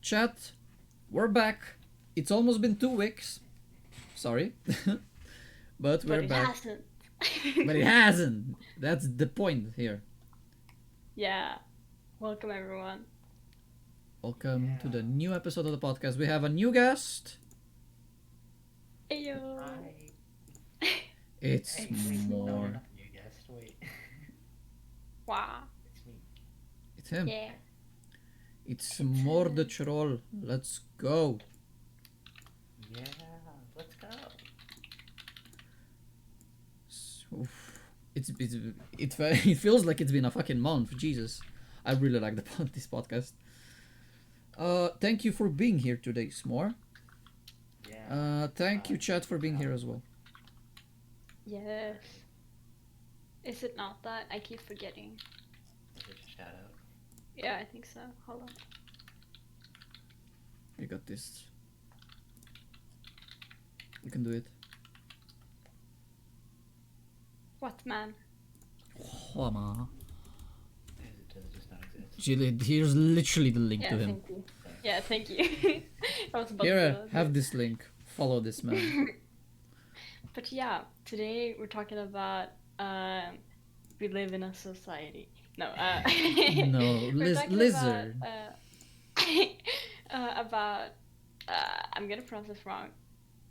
Chat, we're back. It's almost been 2 weeks. Sorry. But we're But it back. hasn't. But it hasn't. That's the point here. Yeah. Welcome everyone. Welcome to Yeah. the new episode of the podcast. We have a new guest. Ayo. Hi. It's Hey, wait. No, you're more. not the new guest. Wait. Wow. It's me. It's him. Yeah. It's It's more the troll. Let's go. Yeah. Let's go. Oof. It feels like it's been a fucking month. Jesus, I really like this podcast. Thank you for being here today, Smore. Yeah. Thank you, chat, for Thanks being for here having as me. well. Yes. Alright. Is it not that? I keep forgetting. Is it a shout out? Yeah, I think so. Hold on. You got this. You can do it. What man? Homa. Does it just not exist? Here's literally the link Yeah, to him. thank you. There. Yeah, thank you. I was about Here, to have this link. Follow this man. But yeah, today we're talking about we live in a society. No, No, we're talking lizard. about I'm gonna pronounce this wrong.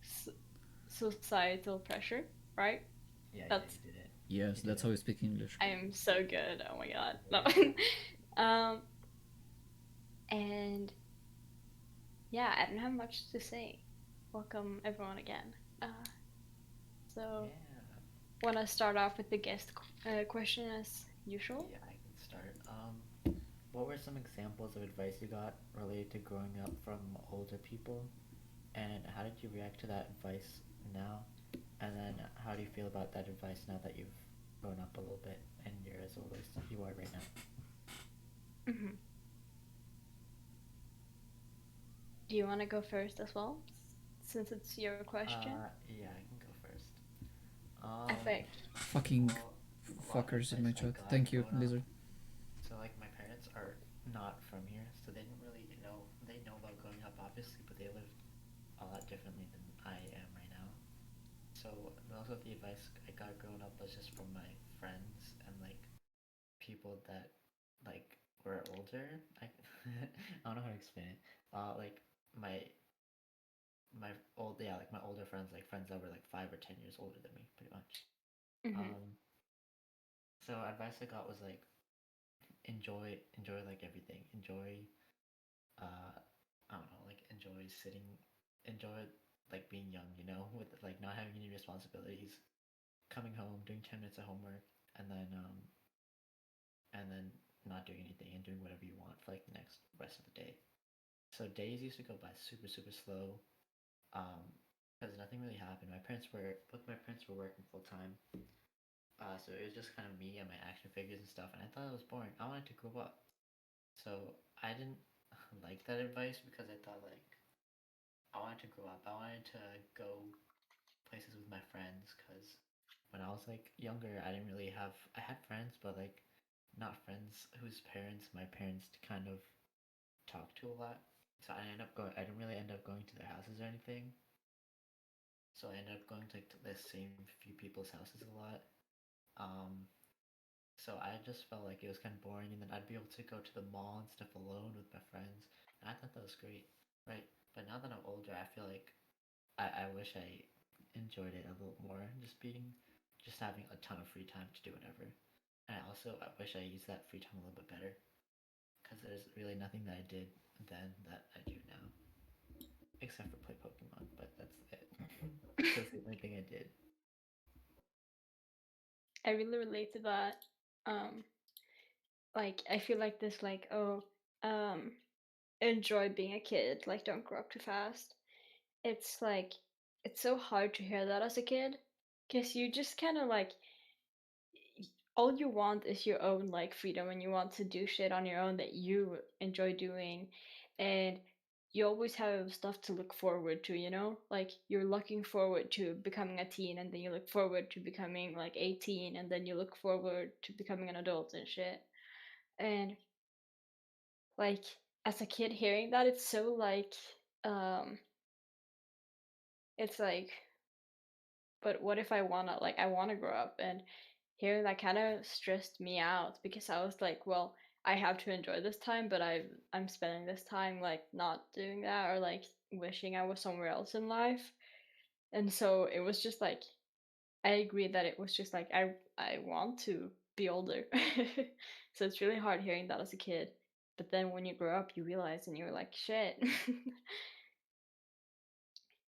S- societal pressure, right? Yeah, That's you did it. Yes, You did that's it. how we speak English. I am so good. Oh my god. No. And yeah, I don't have much to say. Welcome everyone again. So Yeah. wanna start off with the guest question as usual? Yeah, I can start. What were some examples of advice you got related to growing up from older people? And how did you react to that advice now? And then how do you feel about that advice now that you've grown up a little bit and you're as old as you are right now? Mm-hmm. Do you want to go first as well, since it's your question? Yeah, I can go first. I think. Fucking Well, a lot of fuckers in my advice I chat. got Thank you, growing up. lizard. So like my parents are not from here, so they didn't really know. They know about growing up, obviously, but they lived a lot differently than I am right now. So most of the advice I got growing up was just from my friends and like people that like were older. I don't know how to explain it. Like my like my older friends, like friends that were like 5 or 10 years older than me, pretty much. Mm-hmm. Um, so advice I got was like enjoy like everything. Uh, I don't know, like enjoy like being young, with like not having any responsibilities, coming home, doing 10 minutes of homework, and then not doing anything and doing whatever you want for like the next rest of the day. So days used to go by super super slow, um, because nothing really happened. My parents were working full time, so it was just kind of me and my action figures and stuff, and I thought it was boring. I wanted to grow up, so I didn't like that advice because I thought like I wanted to grow up. I wanted to go places with my friends because when I was like younger, I didn't really have. I had friends, but like not friends whose parents my parents kind of talked to a lot. So I ended up going. I didn't really end up going to their houses or anything. So I ended up going to like the same few people's houses a lot. Um, so I just felt like it was kind of boring, and then I'd be able to go to the mall and stuff alone with my friends, and I thought that was great, right? But now that I'm older, I feel like I wish I enjoyed it a little more, just having a ton of free time to do whatever. And I wish I used that free time a little bit better, because there's really nothing that I did then that I do now, except for play Pokemon. But that's it. That's the only thing I did. I really relate to that. Um, like I feel like this, like um, enjoy being a kid. Like don't grow up too fast. It's like it's so hard to hear that as a kid, because you just kind of like all you want is your own like freedom, and you want to do shit on your own that you enjoy doing, and you always have stuff to look forward to, like you're looking forward to becoming a teen, and then you look forward to becoming like 18, and then you look forward to becoming an adult and shit. And like as a kid hearing that, it's so like, um, it's like, but what if I wanna grow up, and hearing that kinda stressed me out because I was like, "Well, I have to enjoy this time, but I'm spending this time, like, not doing that or, like, wishing I was somewhere else in life." And so it was just like I agree that it was just like I want to be older. So it's really hard hearing that as a kid, but then when you grow up, you realize and you're like, "Shit."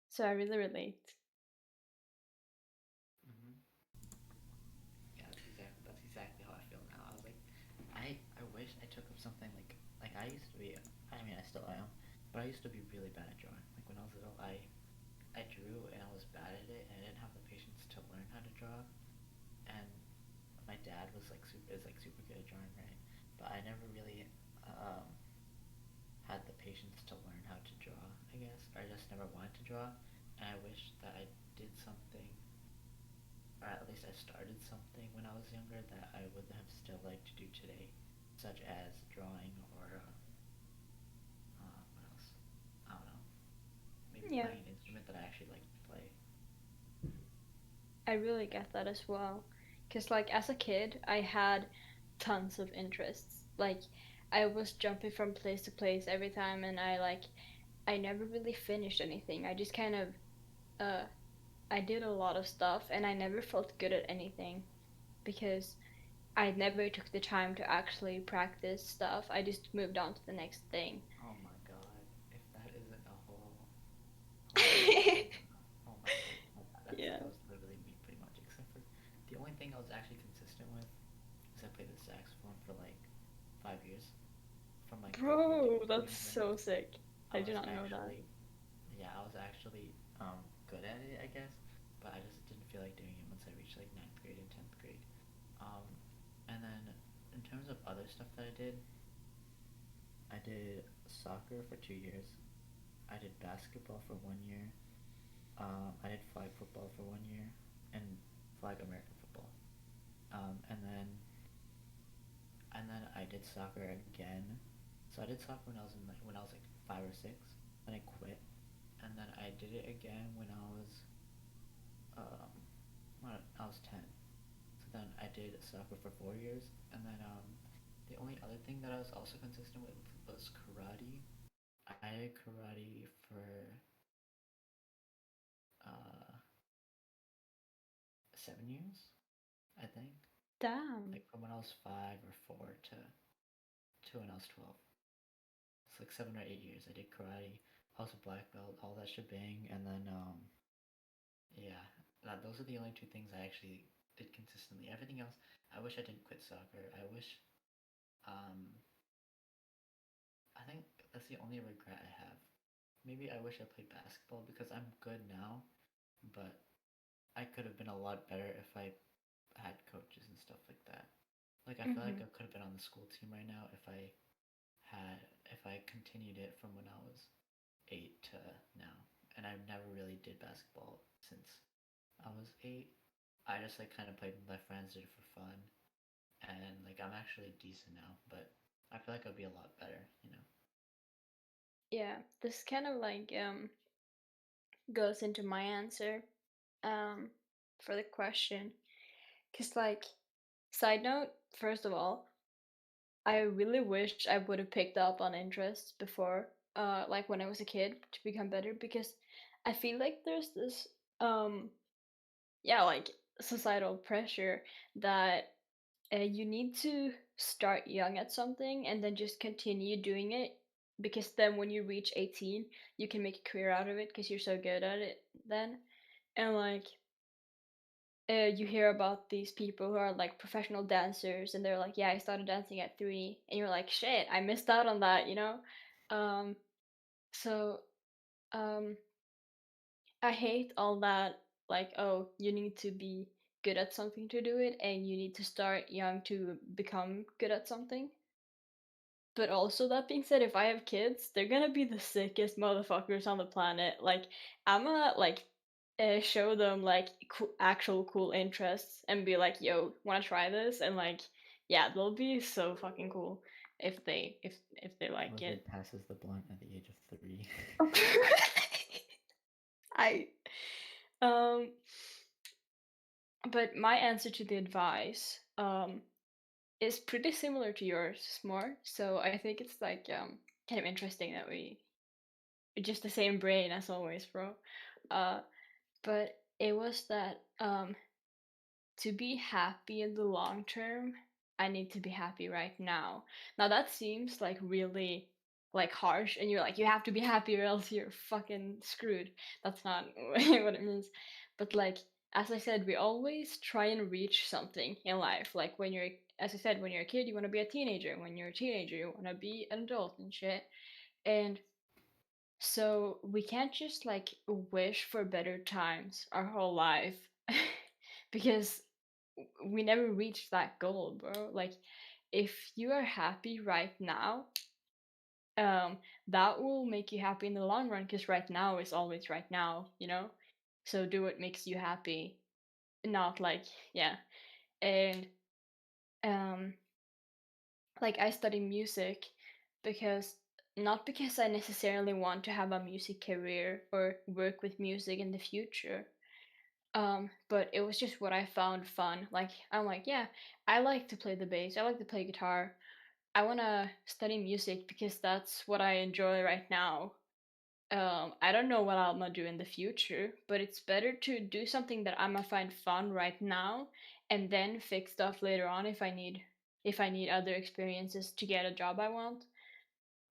So I really relate. Hmm. Yeah, that's exactly how I feel now. I was like, I wish I took up something like I used to be. I mean, I still am, but I used to be really bad at drawing. Like when I was little, I drew and I was bad at it, and I didn't have the patience to learn how to draw. And my dad was like super good at drawing, right? But I never really um, had the patience to learn how to draw, I guess, or I just never wanted to draw. And I wish that I did something, or at least I started something when I was younger that I would have still liked to do today, such as drawing or what else? I don't know. Maybe Yeah, playing an instrument that I actually like to play. I really get that as well. 'Cause like as a kid, I had tons of interests. Like I was jumping from place to place every time, and I never really finished anything. I just kind of uh I did a lot of stuff, and I never felt good at anything because I never took the time to actually practice stuff. I just moved on to the next thing. Oh my god! If that isn't a whole dilemma. Oh my god, Yeah. that was literally me pretty much. Except for the only thing I was actually consistent with is I played the saxophone for like 5 years, from like third grade to Bro, to that's university. so sick. I I did was not know that. actually, yeah, I was actually good at it, I guess, but I just didn't feel like doing it once I reached like ninth grade and 10th grade. Um, and then in terms of other stuff that I did soccer for 2 years. I did basketball for 1 year. I did flag football for 1 year and flag American football. And then I did soccer again. So I did soccer when I was like 5 or 6. Then I quit, and then I did it again um when I was 10. So then I did soccer for 4 years, and then the only other thing that I was also consistent with was karate. I did karate for uh 7 years, I think. Damn. Like from when I was 5 or 4 to when I was 12. It's like 7 or 8 years. I did karate. I was a black belt, all that shebang, and then yeah, those are the only two things I actually did consistently. Everything else, I wish I didn't quit soccer. I wish, um, I think that's the only regret I have. Maybe I wish I played basketball because I'm good now, but I could have been a lot better if I had coaches and stuff like that. Like I feel like Mhm. I could have been on the school team right now had if I continued it from when I was 8 to now. And I never really did basketball since I was 8. I just like kind of played with my friends, did it for fun, and like I'm actually decent now, but I feel like I'd be a lot better, you know. Yeah, this kind of like goes into my answer um for the question. 'Cause like side note, first of all, I really wish I would have picked up on interests before, like when I was a kid to become better because I feel like there's this um yeah, like societal pressure that you need to start young at something and then just continue doing it because then when you reach 18, you can make a career out of it because you're so good at it then. And like you hear about these people who are like professional dancers and they're like, "Yeah, I started dancing at 3." And you're like, "Shit, I missed out on that," you know? Um so um I hate all that like, "Oh, you need to be good at something to do it and you need to start young to become good at something." But also, that being said, if I have kids, they're gonna be the sickest motherfuckers on the planet. Like, Imma, like, show them, like, actual cool interests and be like, "Yo, wanna try this?" And, like, yeah, they'll be so fucking cool. if they like Jose it. passes the blunt at the age of 3. I um but my answer to the advice is pretty similar to yours, more. So I think it's like kind of interesting that we're just the same brain as always, bro. Uh but it was that to be happy in the long term, I need to be happy right now. Now that seems like really like harsh, and you're like you have to be happy or else you're fucking screwed. That's not what it means. But like as I said, we always try and reach something in life. Like when you're, as I said, when you're a kid, you want to be a teenager. When you're a teenager, you want to be an adult and shit. And so we can't just like wish for better times our whole life because we never reach that goal, bro. Like if you are happy right now, um that will make you happy in the long run because right now is always right now, you know? So do what makes you happy, not like yeah. And um like I study music because not because I necessarily want to have a music career or work with music in the future. But it was just what I found fun. Like I'm like, yeah, I like to play the bass. I like to play guitar. I want to study music because that's what I enjoy right now. I don't know what I'm gonna do in the future, but it's better to do something that I'm gonna find fun right now and then fix stuff later on if I need other experiences to get a job I want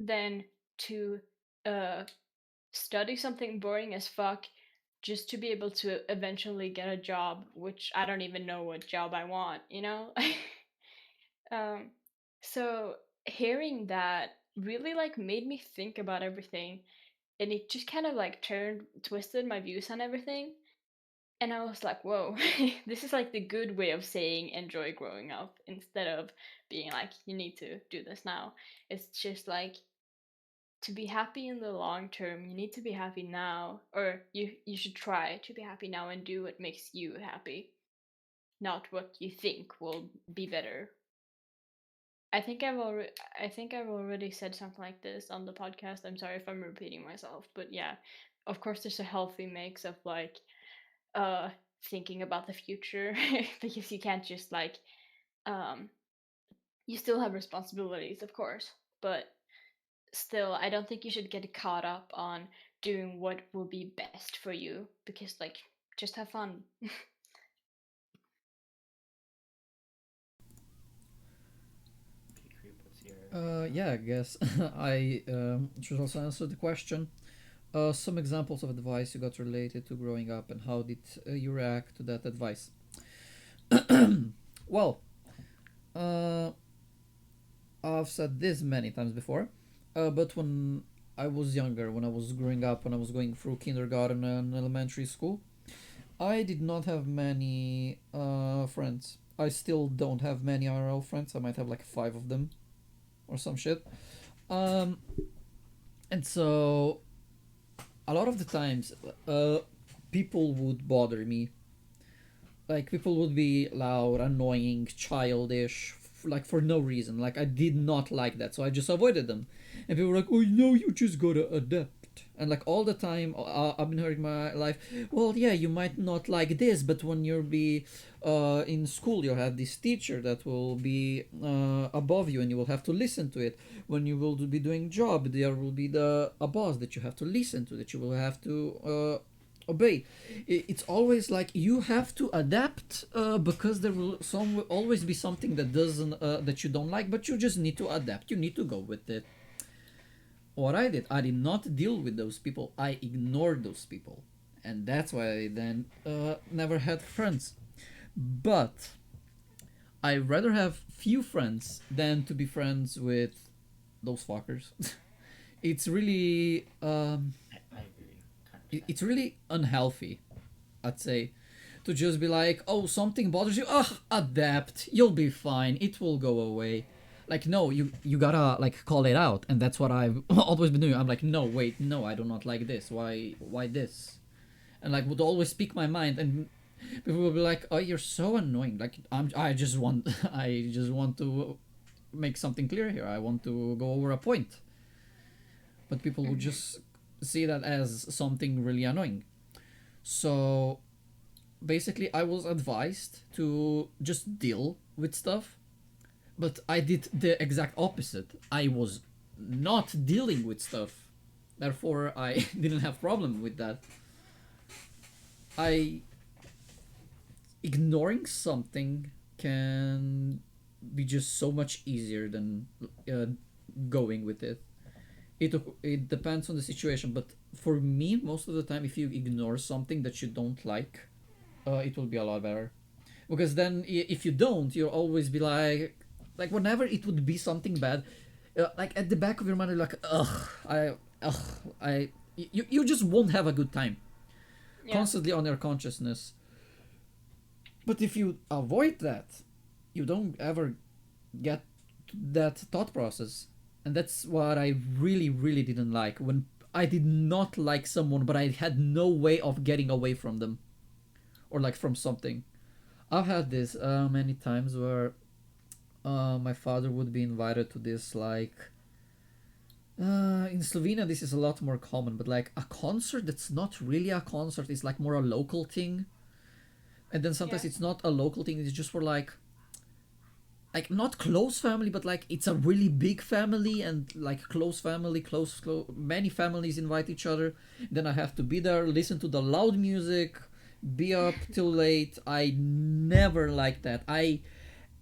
than to uh study something boring as fuck just to be able to eventually get a job which I don't even know what job I want, you know? um so hearing that really like made me think about everything, and it just kind of like twisted my views on everything. And I was like, whoa, this is like the good way of saying enjoy growing up instead of being like, you need to do this now. It's just like to be happy in the long term, you need to be happy now, or you should try to be happy now and do what makes you happy, not what you think will be better. I think I've already said something like this on the podcast. I'm sorry if I'm repeating myself, but yeah, of course there's a healthy mix of like uh thinking about the future because you can't just like um you still have responsibilities, of course, but still I don't think you should get caught up on doing what will be best for you because like just have fun. Okay, Creep, what's your Yeah, I guess I should also answer the question. Some examples of advice you got related to growing up, and how did you react to that advice? Well, uh, I've said this many times before, but when I was younger, when I was growing up, when I was going through kindergarten and elementary school, I did not have many friends. I still don't have many IRL friends. I might have like five of them or some shit. Um, and so a lot of the times, uh, people would bother me. Like people would be loud, annoying, childish, like for no reason. Like I did not like that, so I just avoided them. And people were like, "Oh no, you just gotta adapt." And like all the time, I've been hearing my life. Well, yeah, you might not like this, but when you'll be in school, you'll have this teacher that will be above you, and you will have to listen to it. When you will be doing job, there will be a boss that you have to listen to, that you will have to obey. It's always like you have to adapt because there will always be something that doesn't that you don't like, but you just need to adapt. You need to go with it. What I did not deal with those people. I ignored those people, and that's why I then never had friends. But I rather have few friends than to be friends with those fuckers. It's really I agree, 100%. it's really unhealthy, I'd say, to just be like, oh, something bothers you, ugh, adapt, you'll be fine, it will go away. Like, no, you gotta like call it out, and that's what I've always been doing. I'm like, no, wait, no, I do not like this. Why this? And like would always speak my mind, and people will be like, oh, you're so annoying. Like I just want I just want to make something clear here. I want to go over a point, but people would Mm-hmm. just see that as something really annoying. So basically, I was advised to just deal with stuff, but I did the exact opposite. I was not dealing with stuff. Therefore, I didn't have problem with that. I ignoring something can be just so much easier than uh, going with it. It depends on the situation, but for me, most of the time, if you ignore something that you don't like, it will be a lot better. Because then, if you don't, you'll always be like whenever it would be something bad, like at the back of your mind, you're like, ugh, I, you just won't have a good time Yeah. constantly on your consciousness. But if you avoid that, you don't ever get that thought process. And that's what I really, really didn't like. When I did not like someone, but I had no way of getting away from them or like from something. I've had this many times where my father would be invited to this, like, in Slovenia, this is a lot more common, but like a concert that's not really a concert, it's like more a local thing. And then sometimes Yeah. it's not a local thing, it's just for like not close family, but like it's a really big family and like close family, many families invite each other. Then I have to be there, listen to the loud music, be up till late. I never like that. I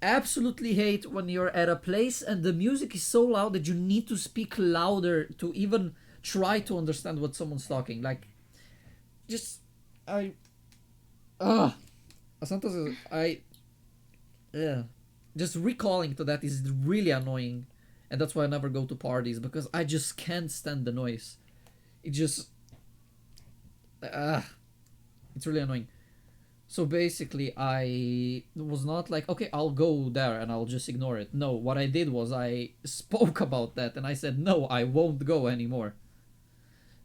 absolutely hate when you're at a place and the music is so loud that you need to speak louder to even try to understand what someone's talking. Like, just I ah sometimes I yeah, just recalling to that is really annoying, and that's why I never go to parties because I just can't stand the noise. It just ah, it's really annoying. So basically, I was not like, okay, I'll go there and I'll just ignore it. No, what I did was I spoke about that and I said, no, I won't go anymore.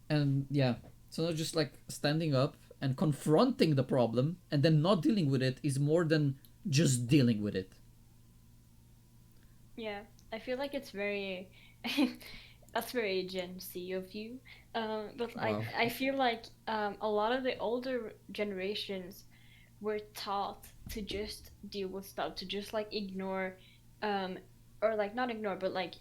And yeah, so just like standing up and confronting the problem and then not dealing with it is more than just dealing with it. Yeah. I feel like it's very that's very Gen Z of you. But I Wow. I feel like a lot of the older generations were taught to just deal with stuff, to just like ignore, um, or like not ignore, but like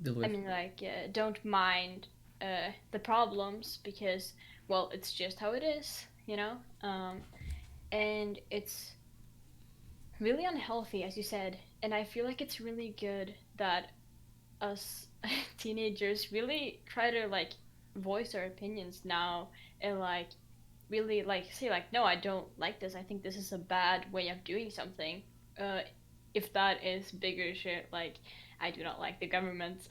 Deal I with. mean like don't mind the problems because well it's just how it is, you know. And it's really unhealthy, as you said. And I feel like it's really good that us teenagers really try to like voice our opinions now and like really like say like no I don't like this, I think this is a bad way of doing something. uh if that is bigger shit like I do not like the government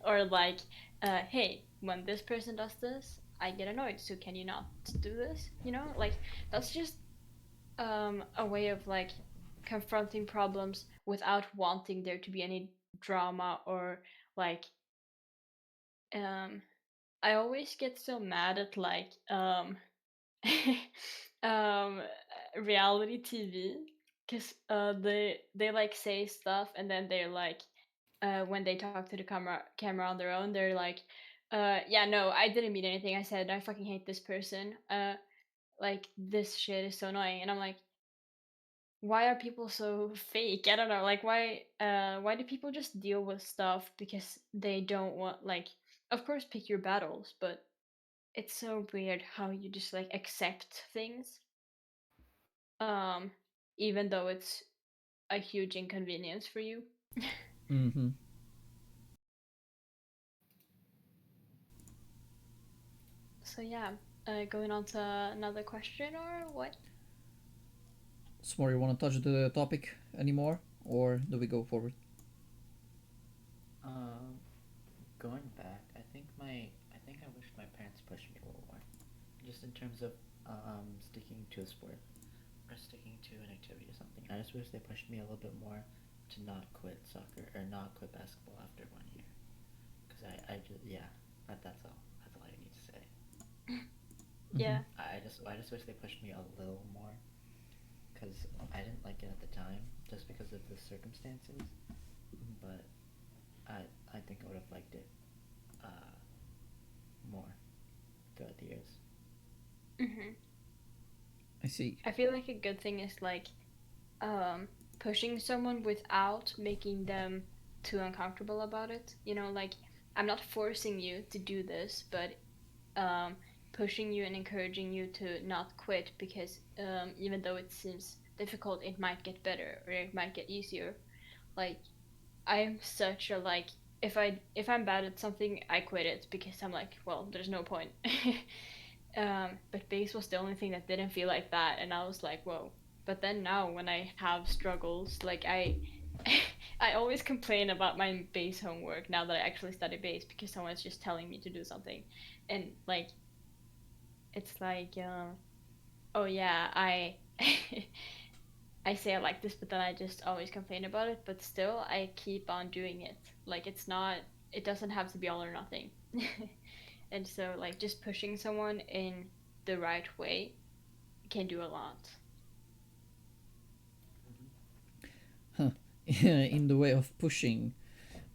or like hey when this person does this I get annoyed, so can you not do this, you know, like that's just a way of like confronting problems without wanting there to be any drama or like um I always get so mad at like um reality TV because they like say stuff and then they're like when they talk to the camera on their own they're like yeah no I didn't mean anything, I said I fucking hate this person, like this shit is so annoying, and I'm like why are people so fake? I don't know. Like why do people just deal with stuff because they don't want like of course pick your battles, but it's so weird how you just like accept things um even though it's a huge inconvenience for you. Mm-hmm. So yeah, going on to another question or what? Smore, you want to touch the topic anymore, or do we go forward? Um, Going back, I think I wish my parents pushed me a little more, just in terms of sticking to a sport or sticking to an activity or something. I just wish they pushed me a little bit more to not quit soccer or not quit basketball after 1 year. Because I just yeah, that's all. That's all I need to say. Mm-hmm. Yeah. I just wish they pushed me a little more because I didn't like it at the time. just because of the circumstances. But I I think I would have liked it uh, more throughout the years. Hmm. I see. I feel like a good thing is like um pushing someone without making them too uncomfortable about it. You know, like I'm not forcing you to do this, but um pushing you and encouraging you to not quit because even though it seems difficult, it might get better or it might get easier. Like I am such a like if I'm bad at something, I quit it because I'm like, well, there's no point. But bass was the only thing that didn't feel like that, and I was like, whoa. But then now when I have struggles, like I always complain about my bass homework now that I actually study bass because someone's just telling me to do something, and like it's like, oh yeah, I I say I like this, but then I just always complain about it. But still, I keep on doing it. Like it's not, it doesn't have to be all or nothing. And so, like, just pushing someone in the right way can do a lot. Mm-hmm. Huh. In the way of pushing.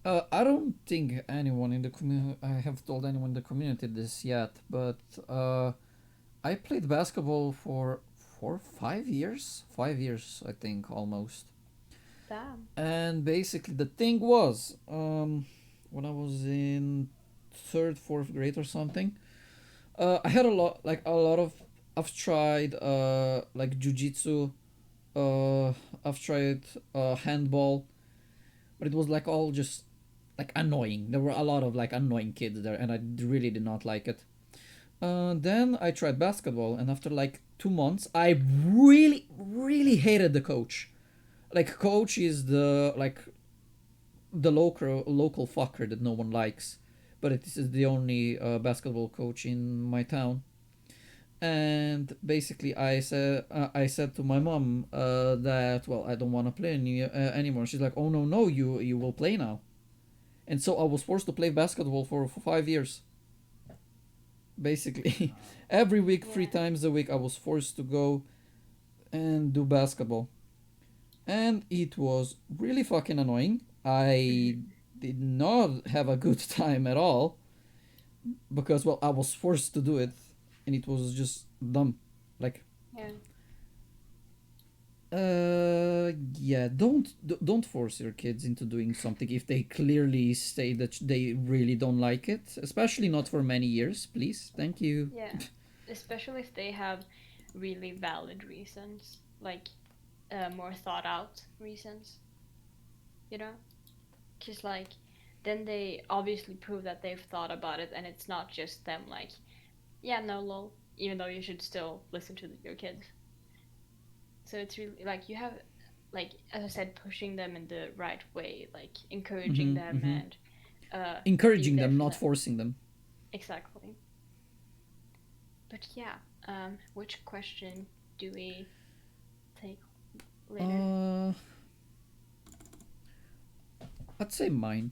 I don't think anyone in the community. I have told anyone in the community this yet, but I played basketball for 5 years. 5 years, I think, almost. Damn. And basically, the thing was, when I was in third, fourth grade or something, I had a lot of. I've tried like jujitsu. I've tried handball, but it was like all just like annoying. There were a lot of like annoying kids there, and I really did not like it. Then I tried basketball, and after like 2 months, I really, really hated the coach. Like, coach is the local fucker that no one likes, but it is the only basketball coach in my town. And basically, I said to my mom that, well, I don't want to play anymore. She's like, oh no no, you will play now. And so I was forced to play basketball for 5 years. Basically, Wow. every week, three Yeah. times a week, I was forced to go and do basketball, and it was really fucking annoying. I Hmm. did not have a good time at all because, well, I was forced to do it, and it was just dumb. Like, Yeah. yeah, don't force your kids into doing something if they clearly say that they really don't like it, especially not for many years, please. Thank you. Yeah. Especially if they have really valid reasons, like more thought out reasons, you know? Because, like, then they obviously prove that they've thought about it and it's not just them, like, yeah, no, lol, even though you should still listen to your kids. So it's really like you have, like, as I said, pushing them in the right way, like encouraging Mm-hmm, them mm-hmm. and being Encouraging there them, for not them. forcing them. Exactly. But yeah, which question do we take later? uh I'd say mine.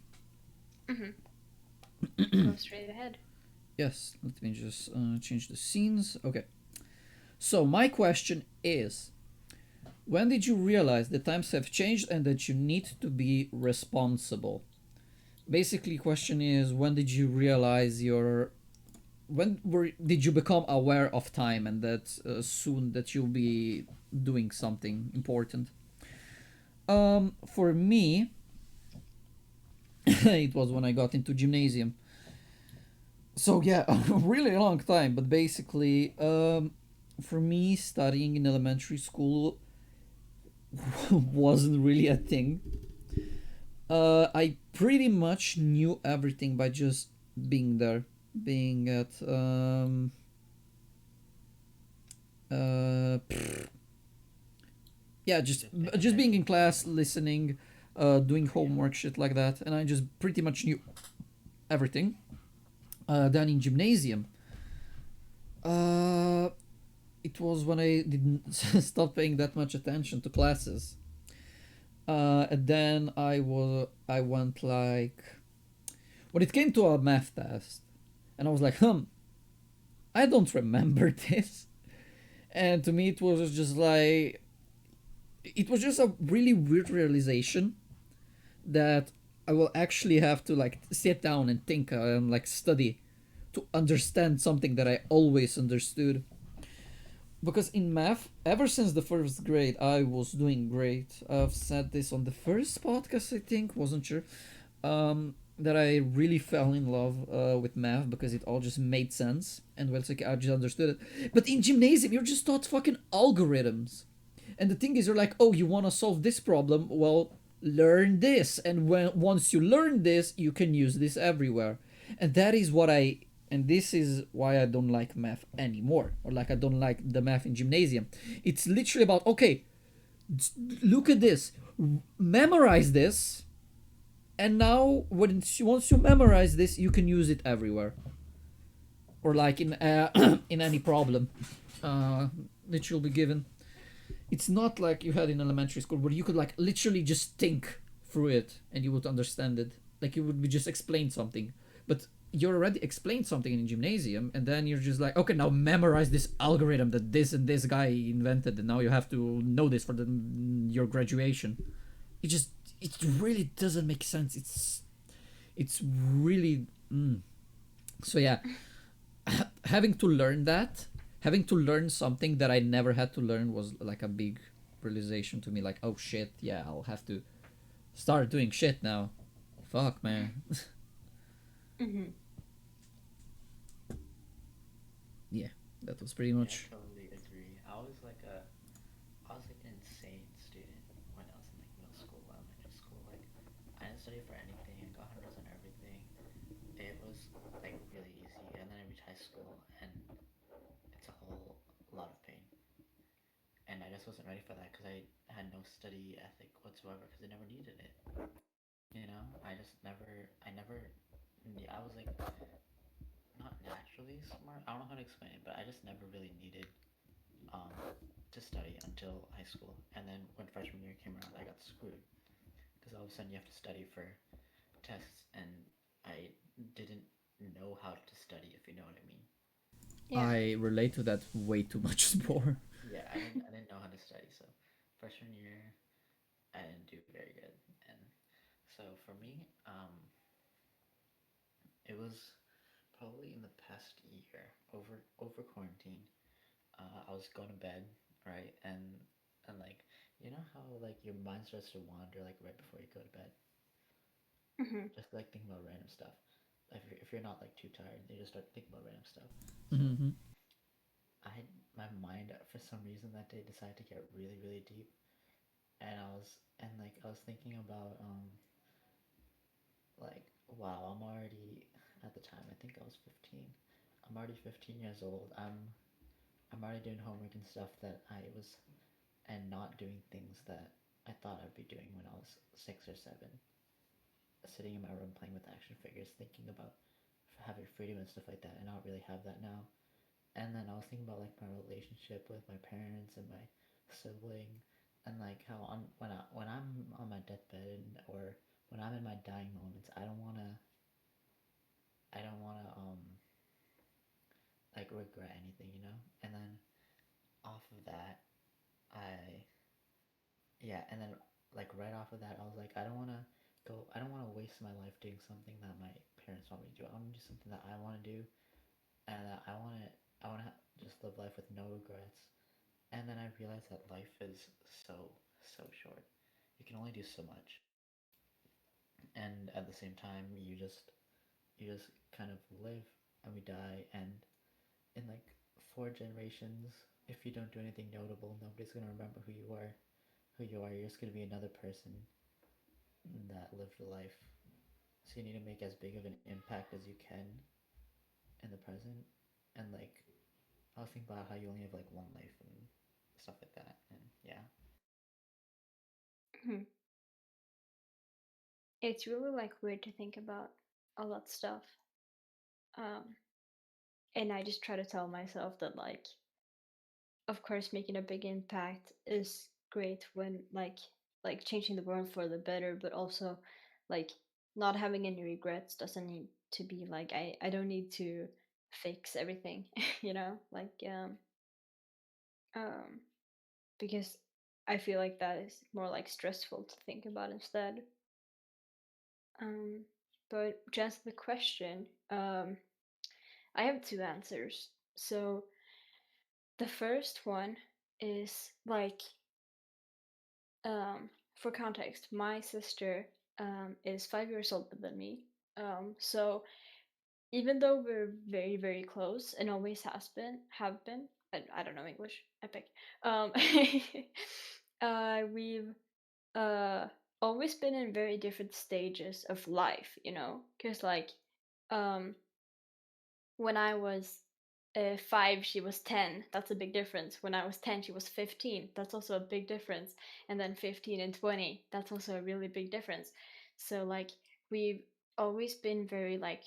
Mm-hmm. Go straight ahead. Yes, let me just change the scenes. Okay. So, my question is, when did you realize the times have changed and that you need to be responsible? Basically, question is, when did you realize did you become aware of time and that soon that you'll be doing something important? For me, it was when I got into gymnasium. So yeah, a really long time, but basically, for me, studying in elementary school wasn't really a thing. I pretty much knew everything by just being there, being at uh, yeah, just Just paying just being in attention. class, listening, doing Yeah. homework, shit like that, and I just pretty much knew everything. Then in gymnasium, uh, it was when I didn't stop paying that much attention to classes. And then I went like when it came to a math test, and I was like, I don't remember this. And to me, it was just like it was just a really weird realization that I will actually have to like sit down and think and like study to understand something that I always understood. Because in math, ever since the first grade, I was doing great. I've said this on the first podcast, I think, wasn't sure. That I really fell in love with math because it all just made sense and well, it's like I just understood it. But in gymnasium, you're just taught fucking algorithms. And the thing is, you're like, oh, you want to solve this problem? Well, learn this. And once you learn this, you can use this everywhere. And that is what I. And this is why I don't like math anymore, or like I don't like the math in gymnasium. It's literally about okay, look at this, memorize this, and now once you memorize this, you can use it everywhere, or like in in any problem that you'll be given. It's not like you had in elementary school where you could like literally just think through it and you would understand it. Like you would be just explain something. But you already explained something in gymnasium and then you're just like, okay, now memorize this algorithm that this and this guy invented and now you have to know this for your graduation. It just it really doesn't make sense. It's really so yeah, having to learn that, having to learn something that I never had to learn was like a big realization to me. Like, oh shit, yeah, I'll have to start doing shit now. Fuck, man. Mm-hmm. Yeah, that was pretty Yeah, I much. totally agree. I was like an insane student when I was in like middle school, elementary school. Like, I didn't study for anything. I got hundreds on everything. It was like really easy. And then I reached high school, and it's a whole lot of pain. And I just wasn't ready for that because I had no study ethic whatsoever because I never needed it. You know, I never, I was like not naturally smart. I don't know how to explain it, but I just never really needed um, to study until high school. And then when freshman year came around, I got screwed because all of a sudden you have to study for tests, and I didn't know how to study, if you know what I mean. Yeah. I relate to that way too much more. Yeah, I didn't know how to study, so freshman year I didn't do very good, and so for me, it was probably in the past year over quarantine. I was going to bed, right, and like you know how like your mind starts to wander like right before you go to bed, Mm-hmm. just like thinking about random stuff. If you're not like too tired, you just start thinking about random stuff. So Mm-hmm. I my mind for some reason that day decided to get really deep, and I was thinking about like wow, I'm already at the time I think I was 15. I'm already 15 years old. I'm already doing homework and stuff that I was and not doing things that I thought I'd be doing when I was 6 or 7. Sitting in my room playing with action figures, thinking about having freedom and stuff like that, and I don't really have that now. And then I was thinking about like my relationship with my parents and my sibling, and like how when I'm on my deathbed or when I'm in my dying moments, I don't wanna like regret anything, you know. And then off of that, I yeah, and then like right off of that, I was like, I don't want to waste my life doing something that my parents want me to do. I want to do something that I want to do, and I want to just live life with no regrets. And then I realized that life is so short. You can only do so much, and at the same time, you just kind of live and we die, and in like 4 generations, if you don't do anything notable, nobody's gonna remember who you are. Who you are, you're just gonna be another person that lived a life. So you need to make as big of an impact as you can in the present. And like I was thinking about how you only have like one life and stuff like that. And yeah. Mm-hmm. It's really like weird to think about all that stuff. Um, and I just try to tell myself that of course, making a big impact is great when like changing the world for the better, but also like not having any regrets doesn't need to be like I don't need to fix everything, you know? Um because I feel like that is more like stressful to think about instead. Um, but to answer the question, I have two answers. So the first one is like, for context, my sister is 5 years older than me. So even though we're very, very close and always have been, I don't know English, epic. Um, we've uh always been in very different stages of life, you know, because like, um, when I was 5, she was 10. That's a big difference. When I was 10, she was 15. That's also a big difference. And then 15 and 20, that's also a really big difference. So like, we've always been very like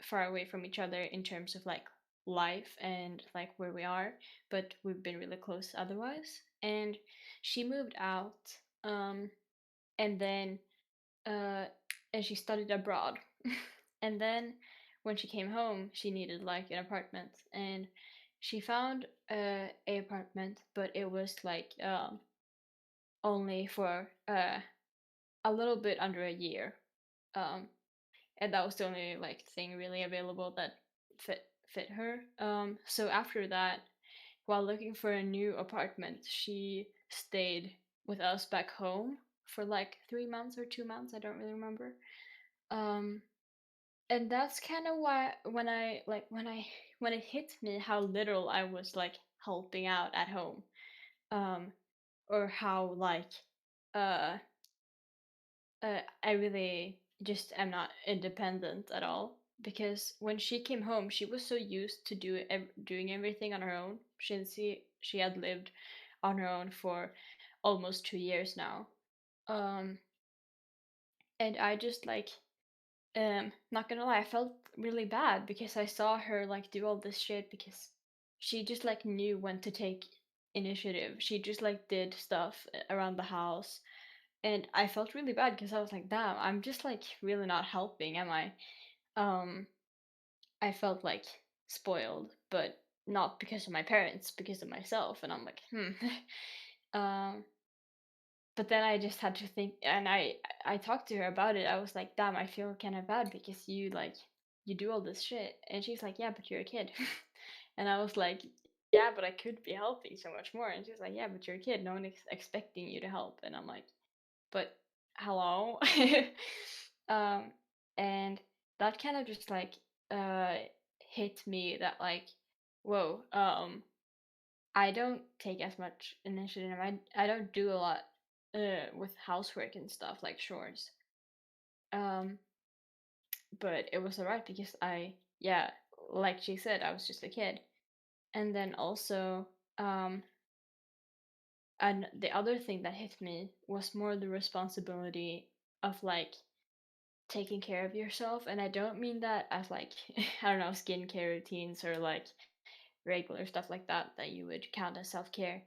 far away from each other in terms of like life and like where we are, but we've been really close otherwise. And she moved out, and then uh, and she studied abroad. And then when she came home, she needed like an apartment, and she found a apartment, but it was like, only for a little bit under a year, um, and that was the only like thing really available that fit fit her. So after that, while looking for a new apartment, she stayed with us back home for like 3 months or 2 months. I don't really remember. Um, and that's kind of why when it hit me how little I was like helping out at home, um, or how like, uh, I really just am not independent at all. Because when she came home, she was so used to doing everything on her own, since she had lived on her own for almost 2 years now. Um, and I just like, not gonna lie, I felt really bad because I saw her like do all this shit because she just like knew when to take initiative. She just like did stuff around the house, and I felt really bad because I was like, damn, I'm just like really not helping, am I? Um, I felt like spoiled, but not because of my parents, because of myself, and I'm like, hmm. um, but then I just had to think, and I talked to her about it. I was like, damn, I feel kind of bad because you like, you do all this shit, and she's like, yeah, but you're a kid. And I was like, yeah, but I could be helping so much more. And she's like, yeah, but you're a kid, no one is expecting you to help. And I'm like, but hello. um, and that kind of just like uh hit me that like, whoa, I don't take as much initiative. I don't do a lot with housework and stuff like chores. Um, but it was alright because yeah, like she said, I was just a kid. And then also, um, and the other thing that hit me was more the responsibility of like taking care of yourself. And I don't mean that as like, I don't know, skincare routines or like regular stuff like that you would count as self-care,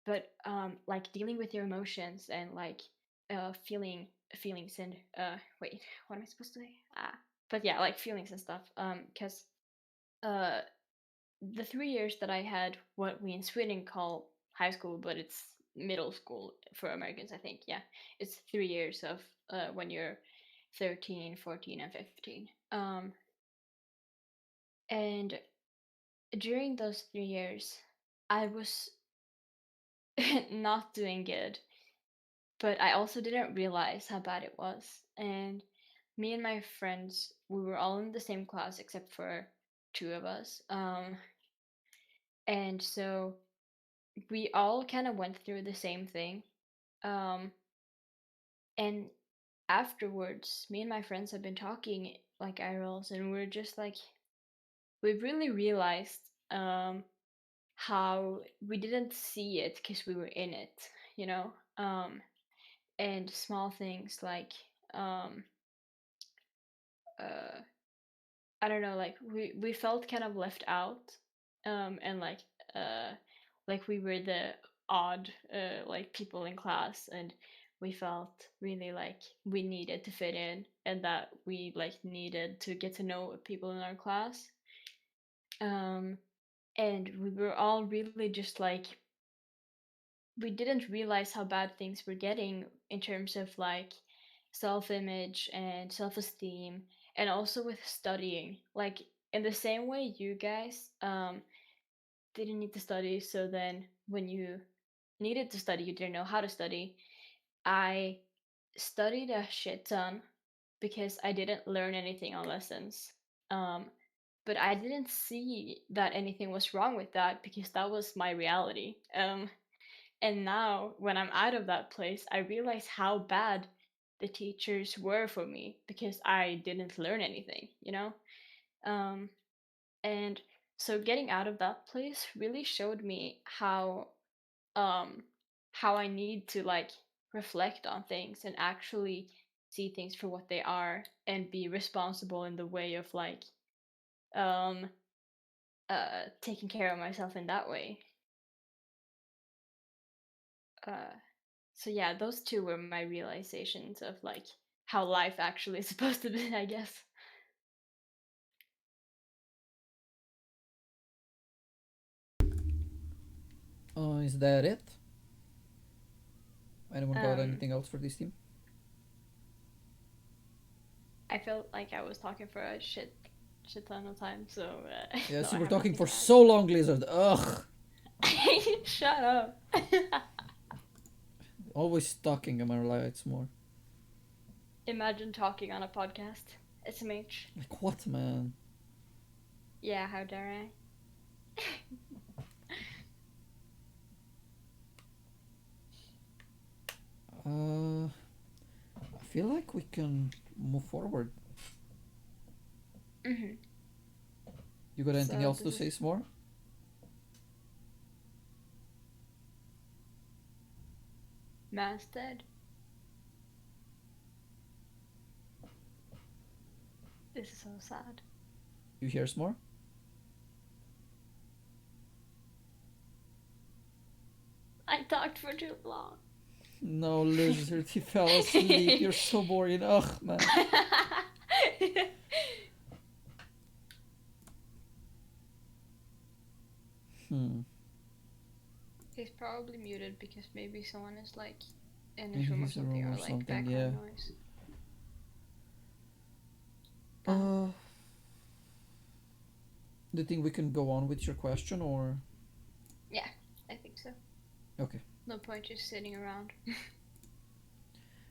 but like dealing with your emotions and like feelings and wait, what am I supposed to say? But yeah, like feelings and stuff. Because uh the 3 years that I had what we in Sweden call high school, but it's middle school for Americans, I think. Yeah, it's 3 years of when you're 13, 14, and 15. And during those 3 years, I was not doing good, but I also didn't realize how bad it was. And me and my friends, we were all in the same class except for two of us. And so we all kind of went through the same thing. Um, and afterwards, me and my friends have been talking like IRLs, and we're just like, we really realized how we didn't see it because we were in it, you know? And small things like, um, uh, I don't know, like we felt kind of left out, and like we were the odd like people in class, and we felt really like we needed to fit in, and that we like needed to get to know people in our class. Um, and we were all really just like we didn't realize how bad things were getting in terms of like self-image and self-esteem, and also with studying. Like in the same way you guys didn't need to study, so then when you needed to study you didn't know how to study. I studied a shit ton because I didn't learn anything on lessons. Um, but I didn't see that anything was wrong with that because that was my reality. And now, when I'm out of that place, I realize how bad the teachers were for me because I didn't learn anything, you know? Um, and so getting out of that place really showed me um how I need to like reflect on things and actually see things for what they are and be responsible in the way of like um taking care of myself in that way. Uh so yeah, those two were my realizations of like how life actually is supposed to be, I guess. Is that it? Anyone got Um anything else for this team? I felt like I was talking for a shit ton of time, so no, Yes, you I were have talking nothing for to add. so long, Lizard. Ugh. Shut up. Always talking, am I right? It's more. Imagine talking on a podcast. SMH. Like, what, man? Yeah, how dare I? I feel like we can move forward. Hmm. You got anything So else this to is say, Smore? Masted. This is so sad. You hear Smore? I talked for too long. No, Lizard, he fell asleep. You're so boring. Ugh, man. Hmm. He's probably muted because maybe someone is like in In his room or his something, room or or like something, yeah. background noise. Uh, do you think we can go on with your question, or? Yeah, I think so. Okay. No point just sitting around.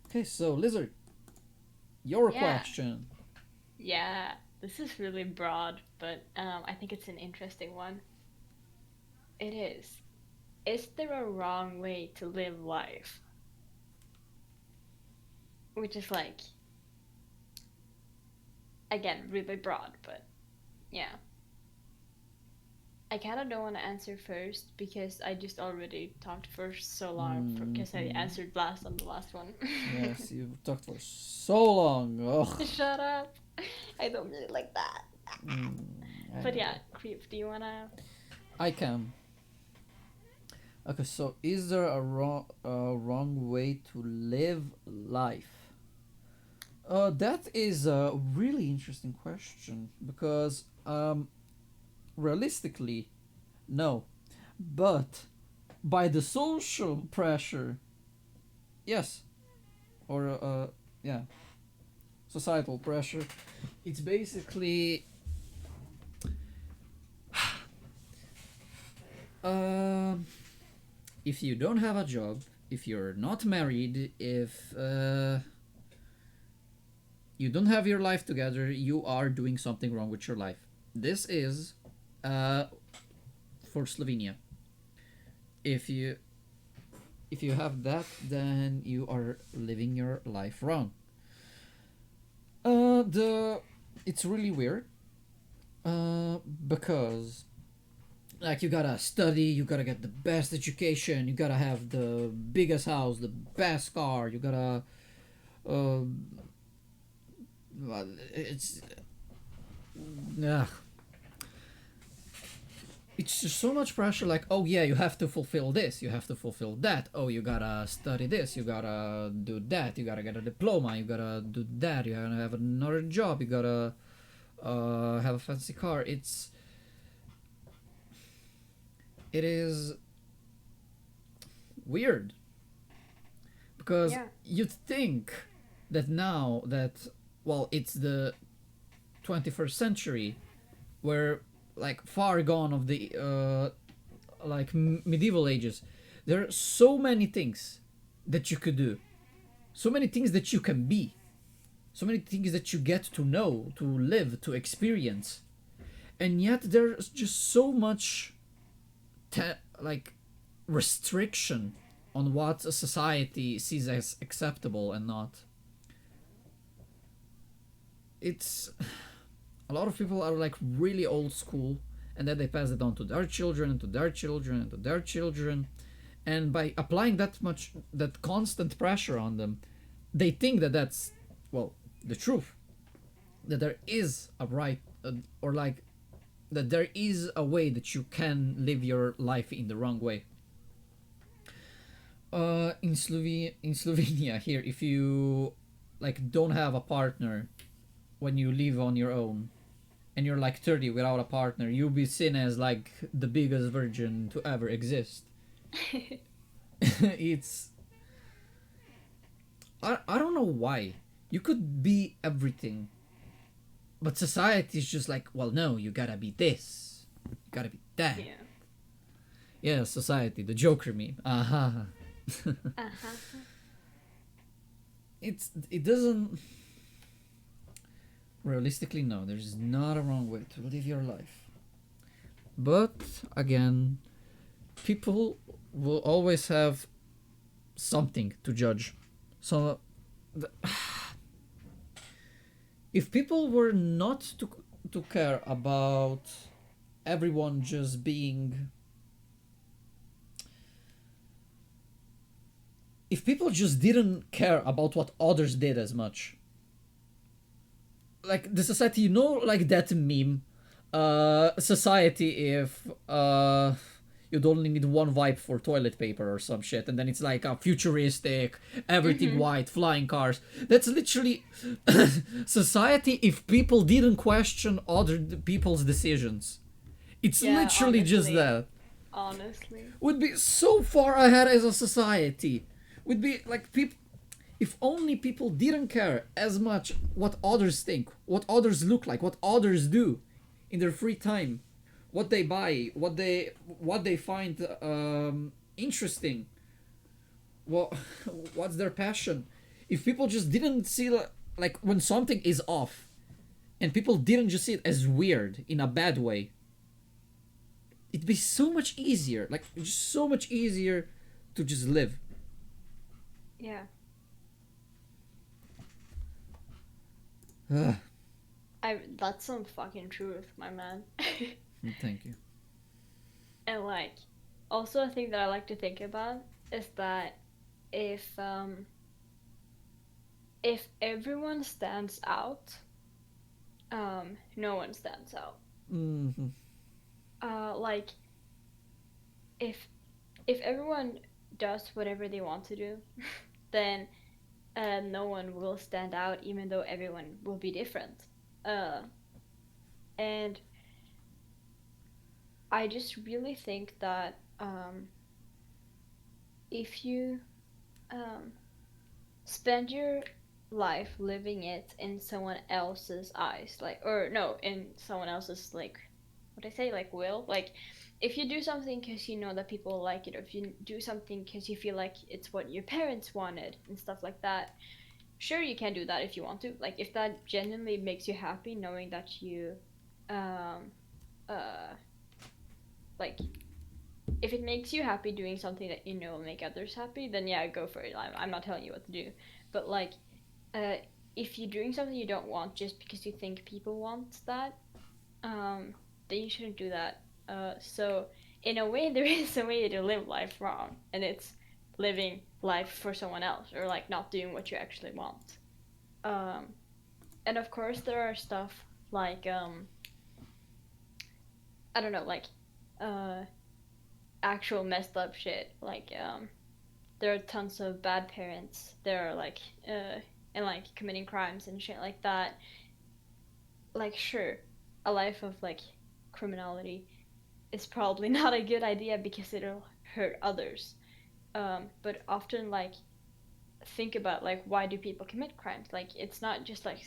Okay, so, Lizard, your Yeah, question. yeah. This is really broad, but I think it's an interesting one. It is. Is there a wrong way to live life? Which is like, again, really broad, but yeah. I kind of don't want to answer first because I just already talked for so long because I Mm-hmm. answered last on the last one. Yes, you've talked for so long. Ugh. Shut up. I don't really like that. Mm, I But yeah, know. Creep, do you want to? I can. Okay, so is there a wrong way to live life? That is a really interesting question because realistically, no. But by the social pressure, yes, or yeah, societal pressure, it's basically um if you don't have a job, if you're not married, if you don't have your life together, you are doing something wrong with your life. This is uh, for Slovenia. If you if you have that, then you are living your life wrong. The it's really weird. Because like you gotta study, you gotta get the best education, you gotta have the biggest house, the best car, you gotta uh, it's ugh, it's just so much pressure. Like, oh yeah, you have to fulfill this, you have to fulfill that, oh you gotta study this, you gotta do that, you gotta get a diploma, you gotta do that, you gotta have another job, you gotta have a fancy car. it is weird because Yeah. you'd think that now that, well, it's the 21st century, we're like far gone of the like medieval ages. There are so many things that you could do, so many things that you can be, so many things that you get to know, to live, to experience, and yet there's just so much like restriction on what a society sees as acceptable and not. It's a lot of people are like really old school, and then they pass it on to their children and to their children and to their children, and by applying that constant pressure on them, they think that that's, well, the truth, that there is a right, or like that there is a way that you can live your life in the wrong way. In Slovenia here, if you like don't have a partner when you live on your own, and you're like 30 without a partner, you'll be seen as like the biggest virgin to ever exist. It's, I don't know why. You could be everything, but society is just like, well, no, you gotta be this, you gotta be that. Yeah. Yeah, society, the Joker meme. Aha. Uh-huh. It doesn't, realistically, no, there's not a wrong way to live your life. But again, people will always have something to judge. So if people were not to care about everyone just being, if people just didn't care about what others did as much, like the society, like that meme, society if you'd only need one wipe for toilet paper or some shit, and then it's like a futuristic, everything Mm-hmm. white, flying cars. That's literally society if people didn't question other people's decisions. It's Yeah, literally just honestly. that. Honestly. Would be so far ahead as a society. Would be like people, if only people didn't care as much what others think, what others look like, what others do in their free time, what they buy, what they find interesting, what what's their passion. If people just didn't see like when something is off, and people didn't just see it as weird in a bad way, it'd be so much easier. Like just so much easier to just live. Yeah. Ah, That's some fucking truth, my man. thank you. And like, also a thing that I like to think about is that if um if everyone stands out, no one stands out. Mm-hmm. Like if if everyone does whatever they want to do, then no one will stand out, even though everyone will be different. Uh, and I just really think that if you um, spend your life living it in someone else's eyes, like, or no, in someone else's, like, what I say, like, will, like, if you do something because you know that people like it, or if you do something because you feel like it's what your parents wanted and stuff like that, sure, you can do that if you want to. Like, if that genuinely makes you happy, knowing that you um uh like, if it makes you happy doing something that you know will make others happy, then yeah, go for it. I'm not telling you what to do, but like, uh, if you're doing something you don't want just because you think people want that, um, then you shouldn't do that. So in a way, there is a way to live life wrong, and it's living life for someone else, or like not doing what you actually want. Um, and of course, there are stuff like I don't know, like uh, actual messed up shit, like there are tons of bad parents. There are like and like committing crimes and shit like that. Like, sure, a life of like criminality is probably not a good idea because it'll hurt others. But often, like, think about like why do people commit crimes? Like, it's not just like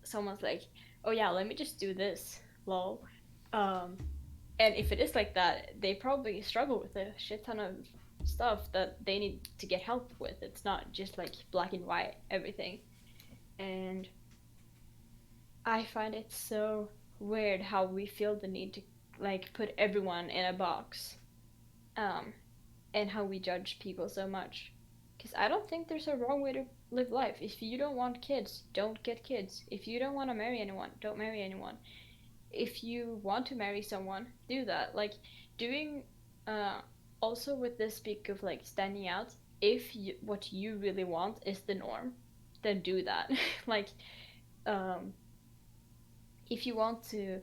someone's like, oh yeah, let me just do this, lol. Um, and if it is like that, they probably struggle with a shit ton of stuff that they need to get help with. It's not just like black and white everything. And I find it so weird how we feel the need to like put everyone in a box. Um, and how we judge people so much. Because I don't think there's a wrong way to live life. If you don't want kids, don't get kids. If you don't want to marry anyone, don't marry anyone. If you want to marry someone, do that. Like, doing, uh, also with this speak of like standing out, if you, what you really want is the norm, then do that. Like, um, if you want to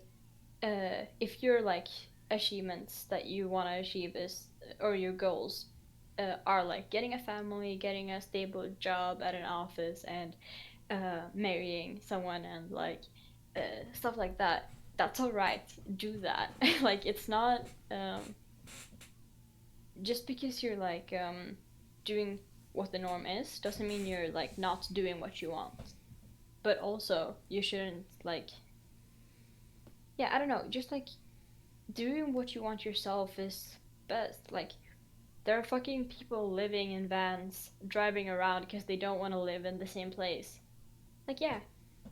if your like achievements that you want to achieve is or your goals are like getting a family, getting a stable job at an office, and marrying someone and like stuff like that, that's all right. Do that. Like, it's not just because you're like doing what the norm is doesn't mean you're like not doing what you want. But also, you shouldn't like, yeah, I don't know, just like doing what you want yourself is best. Like, there are fucking people living in vans, driving around because they don't want to live in the same place. Like, yeah,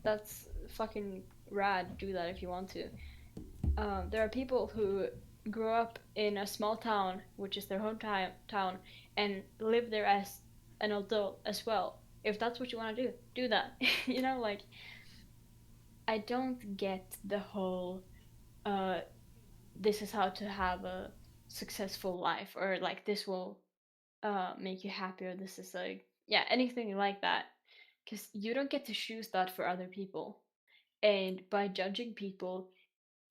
that's fucking rad. Do that if you want to. There are people who grew up in a small town, which is their hometown town, and live there as an adult as well. If that's what you want to do, do that. You know, like, I don't get the whole uh this is how to have a successful life, or like this will make you happier, this is like, yeah, anything like that, because you don't get to choose that for other people. And by judging people,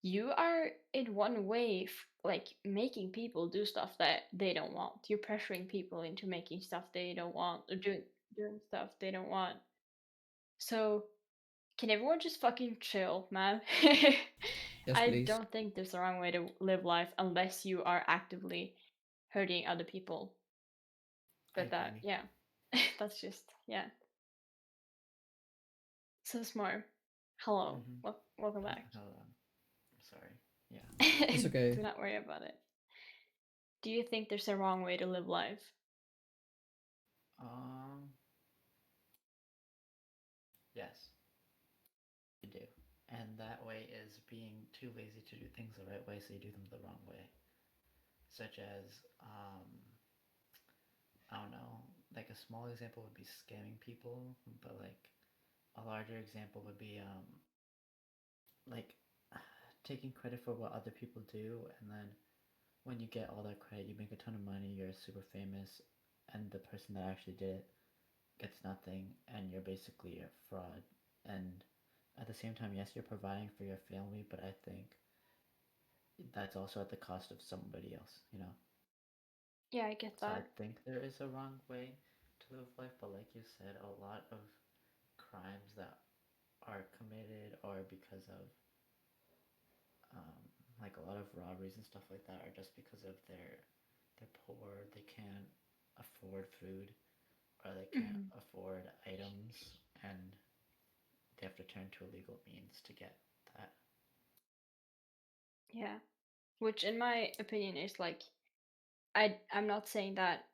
you are in one way like making people do stuff that they don't want. You're pressuring people into making stuff they don't want, or doing stuff they don't want. So can everyone just fucking chill, man? Yes, I please. don't think there's a wrong way to live life unless you are actively hurting other people. I But that, agree. yeah, that's just, yeah. So Smart, hello, Mm-hmm. welcome back. Hold on. I'm sorry. Yeah. It's okay. Do not worry about it. Do you think there's a wrong way to live life? Um. Yes, you do. And that way is being too lazy to do things the right way, so you do them the wrong way. Such as, I don't know, like a small example would be scamming people, but like a larger example would be like taking credit for what other people do, and then when you get all that credit, you make a ton of money, you're super famous, and the person that actually did it gets nothing, and you're basically a fraud. And at the same time, yes, you're providing for your family, but I think that's also at the cost of somebody else, you know? Yeah, I get So I that. think there is a wrong way to live life, but like you said, a lot of crimes that are committed or because of um, like a lot of robberies and stuff like that are just because of they're poor, they can't afford food, or they can't Hmm. afford items, and they have to turn to illegal means to get that. Yeah, which in my opinion is like, I'm not saying that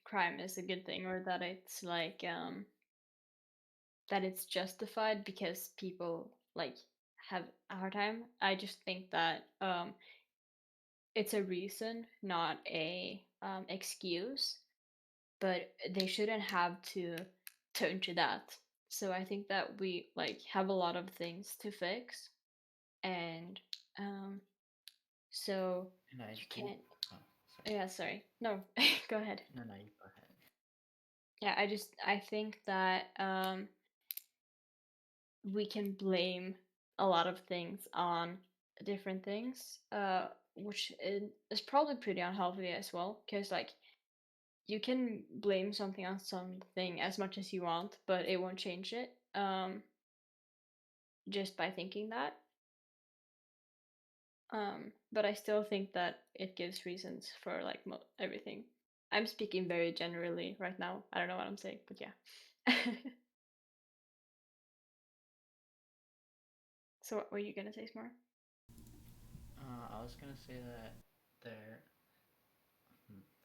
crime is a good thing, or that it's like that it's justified because people like have a hard time. I just think that it's a reason, not a excuse, but they shouldn't have to turn to that. So I think that we like have a lot of things to fix, and um, so And I you do. can't. Oh, sorry. Yeah, sorry. No, go ahead. No, no, you go ahead. Yeah, I think that we can blame a lot of things on different things, which is probably pretty unhealthy as well. Because like, you can blame something on something as much as you want, but it won't change it. Just by thinking that. But I still think that it gives reasons for like everything. I'm speaking very generally right now. I don't know what I'm saying, but yeah. So what were you gonna say, Smore? I was gonna say that there.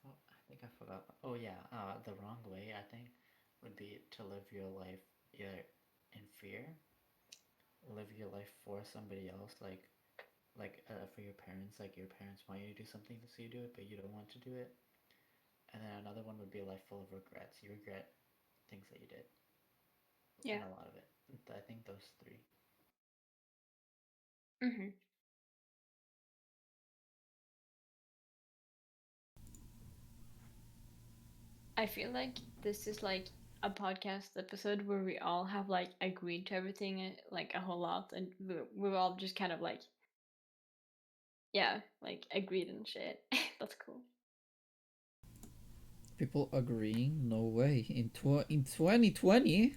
Oh, I think I forgot. Oh yeah, the wrong way I think would be to live your life either in fear, live your life for somebody else, for your parents. Like your parents want you to do something, so you do it, but you don't want to do it. And then another one would be a life full of regrets. You regret things that you did, Yeah. and a lot of it. I think those three. Mm-hmm. I feel like this is like a podcast episode where we all have like agreed to everything like a whole lot, and we've all just kind of like, yeah, like agreed and shit. That's cool. People agreeing? No way. In 2020?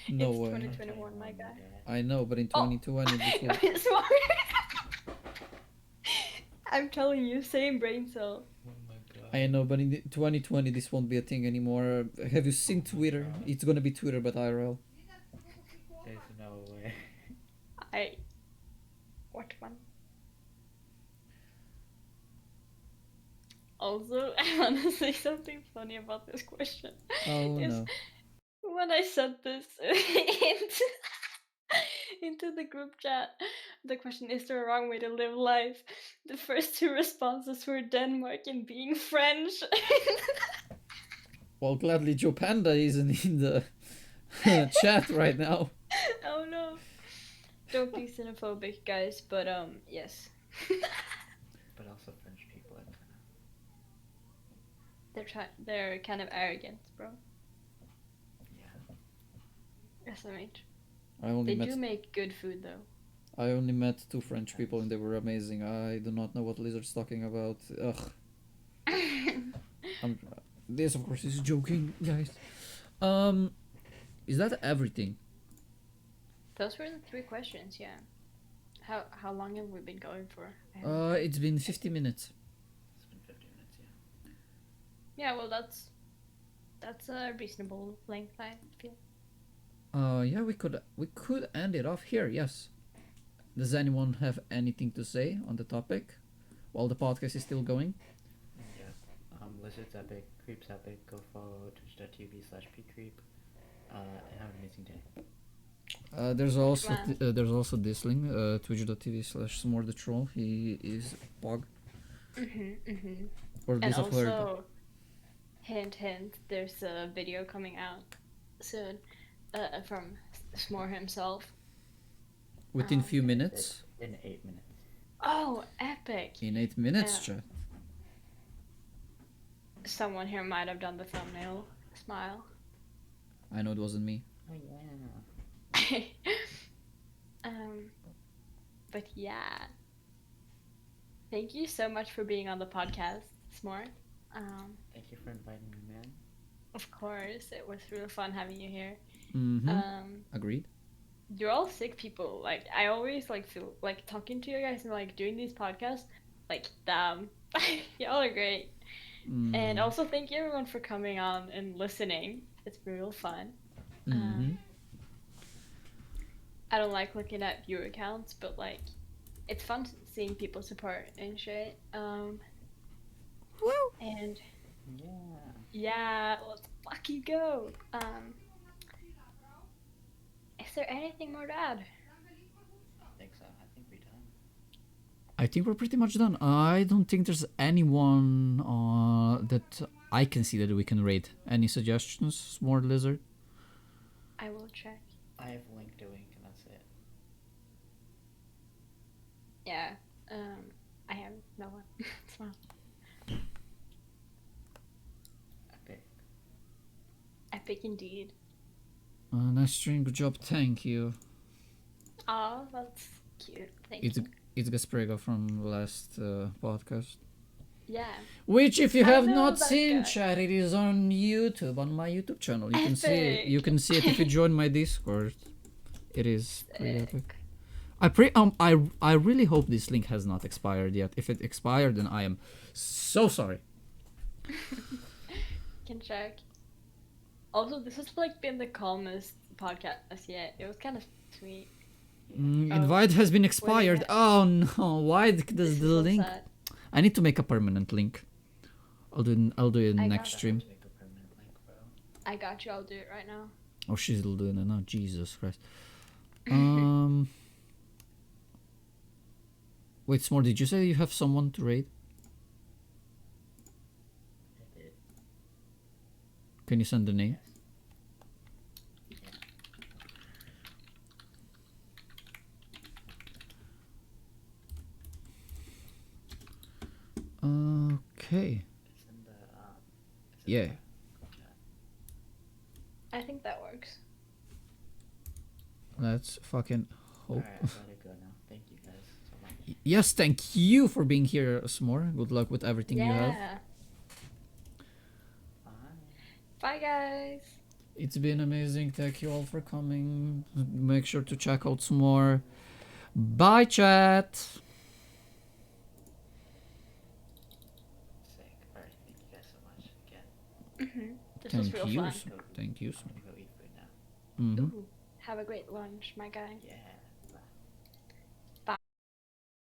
No It's way. 2021, my 2021, my guy. guy. I know, but in Oh, 2020 this will. sorry. I'm telling you, same brain cell. Oh my I god. know, but in 2020 this won't be a thing anymore. Have you seen Oh my Twitter? god. It's gonna be Twitter, but IRL. There's no way. I what one? Also, I want to say something funny about this question. Oh Is no. when I sent this into, into the group chat, the question, is there a wrong way to live life? The first two responses were Denmark and being French. Well, gladly Joe Panda isn't in the chat right now. Oh no. Don't be xenophobic, guys, but yes. But also French people are kind They're kind of arrogant, bro. yeah. SMH. I only They met do make good food though. I only met two French people and they were amazing. I do not know what Lizard's talking about. Ugh. I'm, this of course is joking, guys. Um, is that everything? Those were the three questions, yeah. How long have we been going for? It's been 50 minutes. It's been 50 minutes, yeah. Yeah, well that's a reasonable length, I feel. Yeah, we could end it off here. Yes. Does anyone have anything to say on the topic while the podcast is still going? Yeah. Lizard's epic, Creep's epic. Go follow twitch.tv/pcreep. And have an amazing day. There's also this link, twitch.tv/Smore the troll. He is Pog. Or at And least I've heard. also, hint hint, there's a video coming out soon, from Smore himself. Within few minutes. In 8 minutes. Oh, epic! In 8 minutes, chat. Someone here might have done the thumbnail. Smile. I know it wasn't me. Oh yeah. But yeah. Thank you so much for being on the podcast, Smore. Thank you for inviting me, man. Of course, it was really fun having you here. Agreed. You're all sick people. Like I always like feel like talking to you guys and like doing these podcasts. Like damn, y'all are great. And also thank you everyone for coming on and listening. It's real fun. I don't like looking at viewer counts, but like it's fun seeing people support and shit. Woo! And Yeah. yeah, let's fucking go. Is there anything more to add? I think so. I think we're done. I think we're pretty much done. I don't think there's anyone that I can see that we can rate. Any suggestions, Smart Lizard? I will check. I have Link doing, and that's it. Yeah. I have no one. It's fine. Epic. Epic indeed. Nice stream, good job, thank you. Aw, that's cute. Thank you. It's Gasprego from last podcast. Yeah. Which, if you I have know not that seen, guy. chat, it is on YouTube, on my YouTube channel. You can see it. Epic. You can see it if you join my Discord. It is pretty epic. I really hope this link has not expired yet. If it expired, then I am so sorry. Can check. Also, this has like been the calmest podcast yet. It was kind of sweet. Yeah. Invite has been Wait, expired. Oh no! Why does this the is so link? sad. I need to make a permanent link. I'll do it I next got stream. To make a permanent link, bro. I got you. I'll do it right now. Oh, she's still doing it now. Jesus Christ. Wait, Smore, did you say you have someone to raid? I did. Can you send the name? Yes. Okay. It's in the Yeah. chat. I think that works. Let's fucking hope. Alright, I gotta go now. Thank you guys so much. Yes, thank you for being here, Smore. Good luck with everything you have. Yeah. Bye. Bye, guys. It's been amazing. Thank you all for coming. Make sure to check out Smore. Bye, chat. Sick. Alright, thank you guys so much again. This was real fun. Thank you. I'm gonna go eat food now. Mm-hmm. Ooh, have a great lunch, my guy. Yeah.